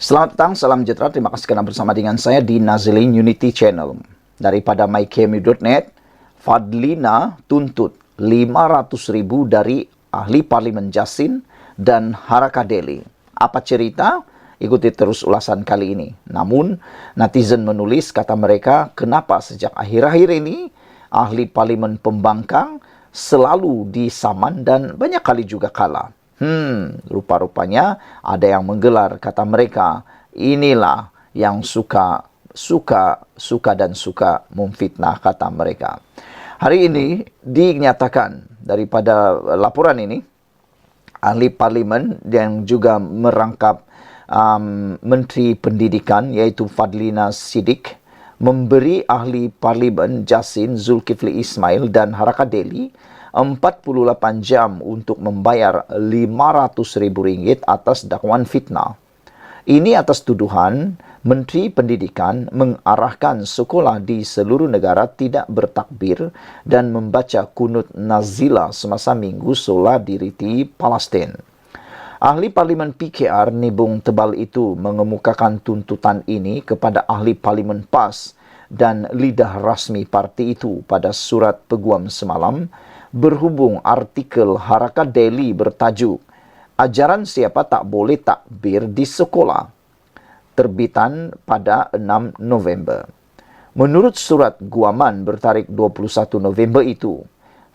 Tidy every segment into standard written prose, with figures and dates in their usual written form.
Selamat petang, salam sejahtera. Terima kasih karena bersama dengan saya di Nazilin Unity Channel. Daripada mykmu.net, Fadlina tuntut 500.000 dari ahli parlimen Jasin dan Haraka Delhi. Apa cerita? Ikuti terus ulasan kali ini. Namun, netizen menulis, kata mereka, kenapa sejak akhir-akhir ini ahli parlimen pembangkang selalu disaman dan banyak kali juga kalah. Rupa-rupanya ada yang menggelar, kata mereka, inilah yang suka memfitnah, kata mereka. Hari ini dinyatakan daripada laporan ini, ahli parlimen yang juga merangkap Menteri Pendidikan iaitu Fadlina Siddiq memberi ahli parlimen Jasin, Zulkifli Ismail dan Haraka Delhi 48 jam untuk membayar RM500.000 atas dakwaan fitnah. Ini atas tuduhan Menteri Pendidikan mengarahkan sekolah di seluruh negara tidak bertakbir dan membaca kunut nazilah semasa Minggu Solidariti Palestin. Ahli Parlimen PKR Nibung Tebal itu mengemukakan tuntutan ini kepada ahli Parlimen PAS dan lidah rasmi parti itu pada surat peguam semalam, berhubung artikel Haraka Delhi bertajuk Ajaran Siapa Tak Boleh Takbir di Sekolah, terbitan pada 6 November. Menurut surat guaman bertarikh 21 November itu,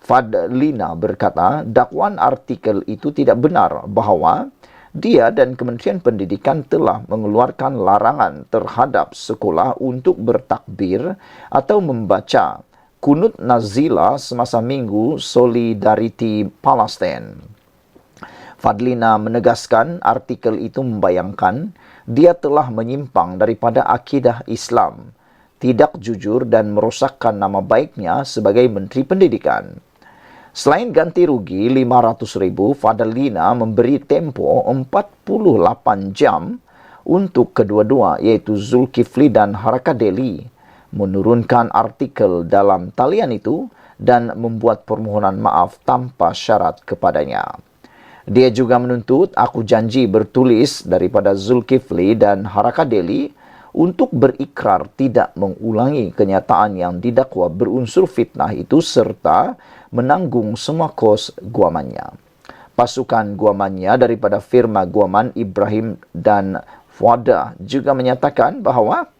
Fadlina berkata dakwaan artikel itu tidak benar bahawa dia dan Kementerian Pendidikan telah mengeluarkan larangan terhadap sekolah untuk bertakbir atau membaca kunut nazilah semasa Minggu Solidariti Palestin. Fadlina menegaskan artikel itu membayangkan dia telah menyimpang daripada akidah Islam, tidak jujur dan merosakkan nama baiknya sebagai Menteri Pendidikan. Selain ganti rugi RM500.000, Fadlina memberi tempoh 48 jam untuk kedua-dua iaitu Zulkifli dan Haraka Delhi menurunkan artikel dalam talian itu dan membuat permohonan maaf tanpa syarat kepadanya. Dia juga menuntut aku janji bertulis daripada Zulkifli dan Haraka Delhi untuk berikrar tidak mengulangi kenyataan yang didakwa berunsur fitnah itu serta menanggung semua kos guamannya. Pasukan guamannya daripada firma guaman Ibrahim dan Fuada juga menyatakan bahawa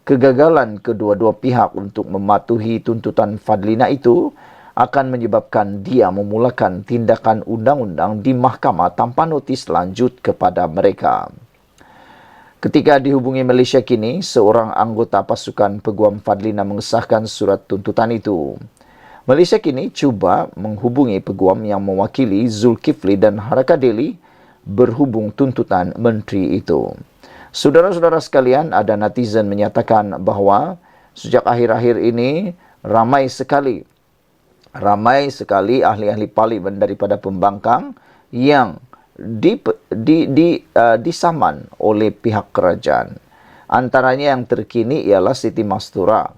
kegagalan kedua-dua pihak untuk mematuhi tuntutan Fadlina itu akan menyebabkan dia memulakan tindakan undang-undang di mahkamah tanpa notis lanjut kepada mereka. Ketika dihubungi Malaysia kini, seorang anggota pasukan peguam Fadlina mengesahkan surat tuntutan itu. Malaysia kini cuba menghubungi peguam yang mewakili Zulkifli dan Haraka Delhi berhubung tuntutan menteri itu. Saudara-saudara sekalian, ada netizen menyatakan bahawa sejak akhir-akhir ini ramai sekali ahli-ahli parlimen daripada pembangkang yang disaman oleh pihak kerajaan. Antaranya yang terkini ialah Siti Mastura.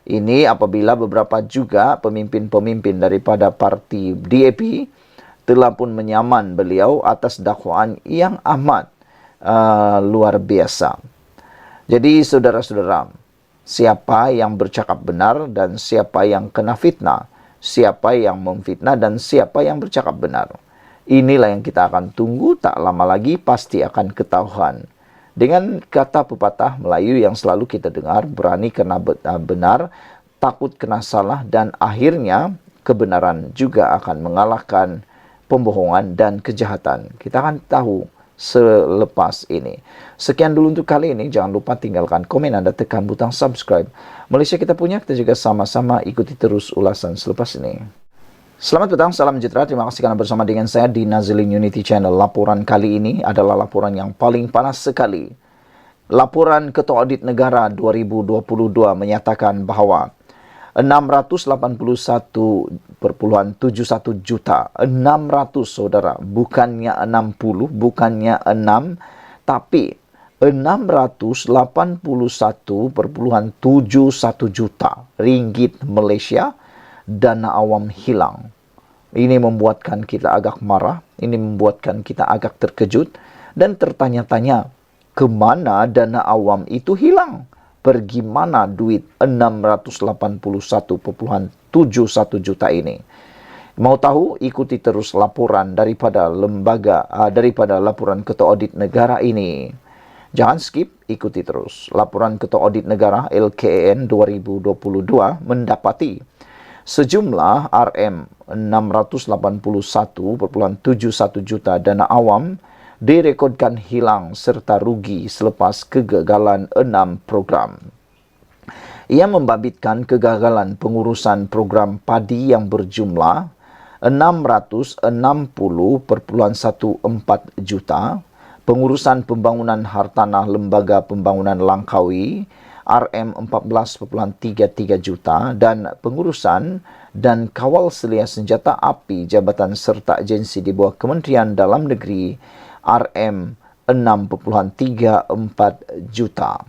Ini apabila beberapa juga pemimpin-pemimpin daripada parti DAP telah pun menyaman beliau atas dakwaan yang amat luar biasa. Jadi saudara-saudara, siapa yang bercakap benar dan siapa yang kena fitnah, siapa yang memfitnah dan siapa yang bercakap benar, inilah yang kita akan tunggu, tak lama lagi pasti akan ketahuan. Dengan kata pepatah Melayu yang selalu kita dengar, berani kena benar, takut kena salah, dan akhirnya kebenaran juga akan mengalahkan pembohongan dan kejahatan. Kita akan tahu selepas ini. Sekian dulu untuk kali ini. Jangan lupa tinggalkan komen Anda, tekan butang subscribe. Malaysia kita punya, kita juga sama-sama ikuti terus ulasan selepas ini. Selamat petang, salam sejahtera. Terima kasih karena bersama dengan saya di Nazilin Unity Channel. Laporan kali ini adalah laporan yang paling panas sekali. Laporan Ketua Audit Negara 2022 menyatakan bahawa 681.71 juta, 600 saudara, bukannya 60, bukannya 6, tapi 681.71 juta ringgit Malaysia dana awam hilang. Ini membuatkan kita agak marah, ini membuatkan kita agak terkejut dan tertanya-tanya, kemana dana awam itu hilang? Pergi mana duit 681,71 juta ini? Mau tahu? Ikuti terus laporan daripada laporan Ketua Audit Negara ini. Jangan skip, ikuti terus. Laporan Ketua Audit Negara LKAN 2022 mendapati sejumlah RM681,71 juta dana awam direkodkan hilang serta rugi selepas kegagalan 6 program. Ia membabitkan kegagalan pengurusan program padi yang berjumlah 660,14 juta, pengurusan pembangunan hartanah Lembaga Pembangunan Langkawi RM14,33 juta dan pengurusan dan kawal selia senjata api jabatan serta agensi di bawah Kementerian Dalam Negeri RM6,34 juta.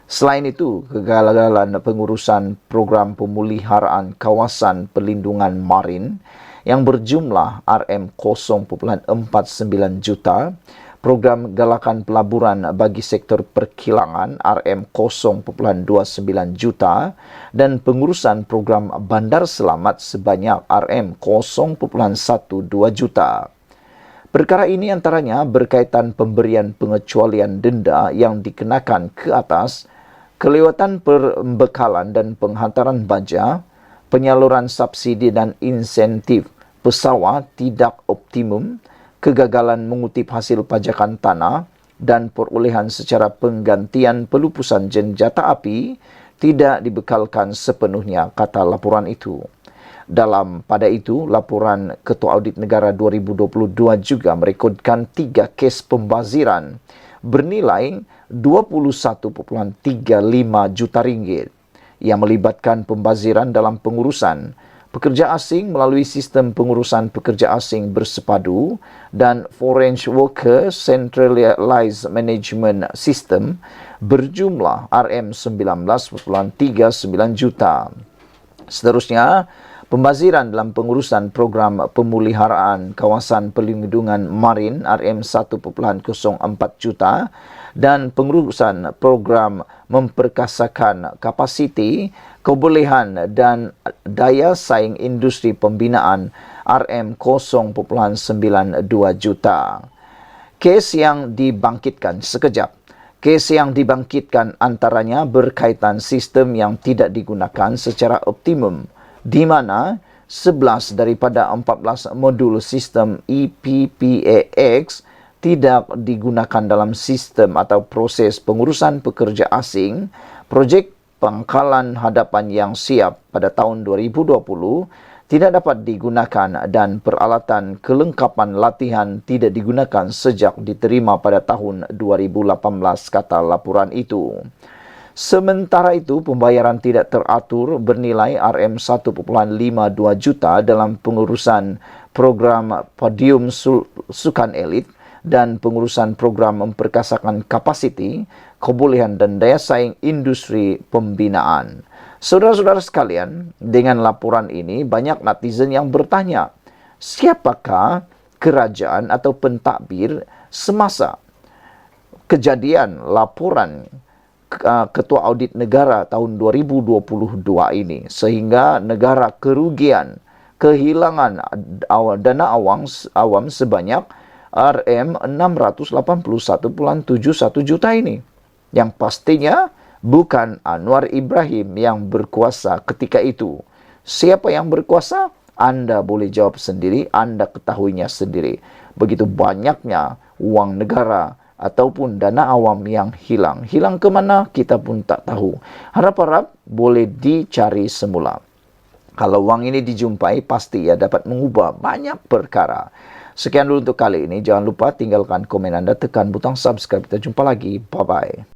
Selain itu, kegagalan pengurusan program pemeliharaan kawasan perlindungan marin yang berjumlah RM0,49 juta, program galakan pelaburan bagi sektor perkilangan RM0,29 juta dan pengurusan program bandar selamat sebanyak RM0,12 juta. Perkara ini antaranya berkaitan pemberian pengecualian denda yang dikenakan ke atas, kelewatan pembekalan dan penghantaran baja, penyaluran subsidi dan insentif pesawat tidak optimum, kegagalan mengutip hasil pajakan tanah dan perolehan secara penggantian pelupusan senjata api tidak dibekalkan sepenuhnya, kata laporan itu. Pada itu, laporan Ketua Audit Negara 2022 juga merekodkan 3 kes pembaziran bernilai 21,35 juta ringgit yang melibatkan pembaziran dalam pengurusan pekerja asing melalui sistem pengurusan pekerja asing bersepadu dan Foreign Worker Centralized Management System berjumlah RM19,39 juta. Seterusnya, pembaziran dalam pengurusan program pemeliharaan kawasan perlindungan marin RM1,04 juta dan pengurusan program memperkasakan kapasiti, kebolehan dan daya saing industri pembinaan RM0,92 juta. Kes yang dibangkitkan antaranya berkaitan sistem yang tidak digunakan secara optimum, di mana 11 daripada 14 modul sistem EPPAX tidak digunakan dalam sistem atau proses pengurusan pekerja asing. Projek pangkalan hadapan yang siap pada tahun 2020 tidak dapat digunakan dan peralatan kelengkapan latihan tidak digunakan sejak diterima pada tahun 2018, kata laporan itu. Sementara itu, pembayaran tidak teratur bernilai RM1,52 juta dalam pengurusan program Podium Sukan Elit dan pengurusan program memperkasakan kapasiti, kebolehan dan daya saing industri pembinaan. Saudara-saudara sekalian, dengan laporan ini banyak netizen yang bertanya, siapakah kerajaan atau pentadbir semasa kejadian laporan Ketua Audit Negara tahun 2022 ini sehingga negara kehilangan dana awam sebanyak RM681,71 juta ini, yang pastinya bukan Anwar Ibrahim yang berkuasa ketika itu. Siapa yang berkuasa? Anda boleh jawab sendiri, Anda ketahuinya sendiri. Begitu banyaknya uang negara ataupun dana awam yang hilang. Hilang ke mana? Kita pun tak tahu. Harap-harap boleh dicari semula. Kalau uang ini dijumpai, pasti ia dapat mengubah banyak perkara. Sekian dulu untuk kali ini. Jangan lupa tinggalkan komen Anda, tekan butang subscribe. Kita jumpa lagi. Bye-bye.